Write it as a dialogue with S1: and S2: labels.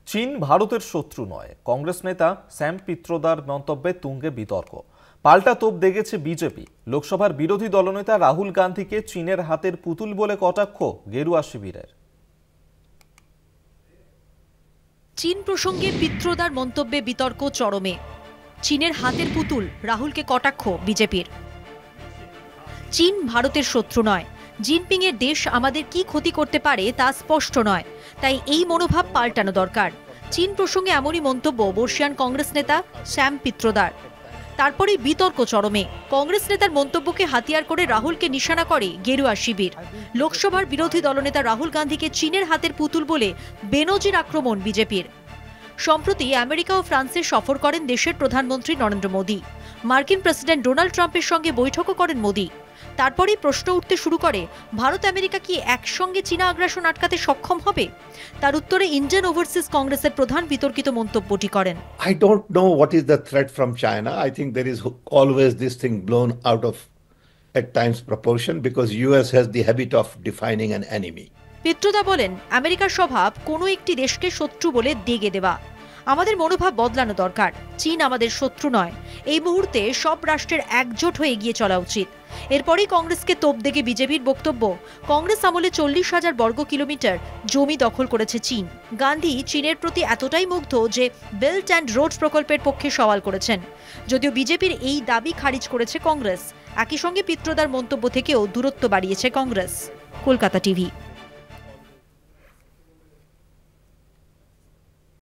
S1: চীন ভারতের শত্রু নয়, কংগ্রেস নেতা স্যাম পিত্রোদার মন্তব্যে তুঙ্গে বিতর্ক। পাল্টা তোপ দেগেছে বিজেপি। লোকসভার বিরোধী দলনেতা রাহুল গান্ধীকে চীনের হাতের পুতুল বলে কটাক্ষ গেরুয়া শিবিরের।
S2: চীন প্রসঙ্গে পিত্রোদার মন্তব্যে বিতর্ক চরমে। চীনের হাতের পুতুল রাহুলকে কটাক্ষ বিজেপির। চীন ভারতের শত্রু নয়, জিনপিং এর দেশ আমাদের কি ক্ষতি করতে পারে তা স্পষ্ট নয়, তাই এই মনোভাব পাল্টানো দরকার। চীন প্রসঙ্গে এমনই মন্তব্য বর্ষিয়ান কংগ্রেস নেতা স্যাম পিত্রোদার। তারপরেই বিতর্ক চরমে। কংগ্রেস নেতার মন্তব্যকে হাতিয়ার করে রাহুলকে নিশানা করে গেরুয়া শিবির। লোকসভার বিরোধী দলনেতা রাহুল গান্ধীকে চীনের হাতের পুতুল বলে বেনজির আক্রমণ বিজেপির। সম্প্রতি আমেরিকা ও ফ্রান্সে সফর করেন দেশের প্রধানমন্ত্রী নরেন্দ্র মোদী। মার্কিন প্রেসিডেন্ট ডোনাল্ড ট্রাম্পের সঙ্গে বৈঠকও করেন মোদী। তারপরেই প্রশ্ন উঠতে শুরু করে, ভারত আমেরিকা কি একসঙ্গে চীনা আগ্রাসন আটকাতে সক্ষম হবে? তার উত্তরে ইন্ডিয়ান ওভারসিজ কংগ্রেসের প্রধান বিতর্কিত মন্তব্যটি করেন।
S3: I don't know what is the threat from China. I think there is always this thing blown out of at times proportion because US has the habit of defining an enemy.
S2: Pitroda বলেন, আমেরিকার স্বভাব কোনো একটি দেশকে শত্রু বলে দেগে দেওয়া। আমাদের মনোভাব বদলানো দরকার। চীন আমাদের শত্রু নয়। এই মুহূর্তে সব রাষ্ট্রের একজোট হয়ে এগিয়ে চলা উচিত। এরপরই কংগ্রেসকে তোপ দেগে বিজেপির বক্তব্য, কংগ্রেস আমলে 40,000 বর্গ কিলোমিটার জমি দখল করেছে চীন। গান্ধী চীনের প্রতি এতটাই মুগ্ধ যে বেল্ট অ্যান্ড রোড প্রকল্পের পক্ষে সওয়াল করেছেন। যদিও বিজেপির এই দাবি খারিজ করেছে কংগ্রেস। একই সঙ্গে পিত্রোদার মন্তব্য থেকেও দূরত্ব বাড়িয়েছে কংগ্রেস। কলকাতা টিভি।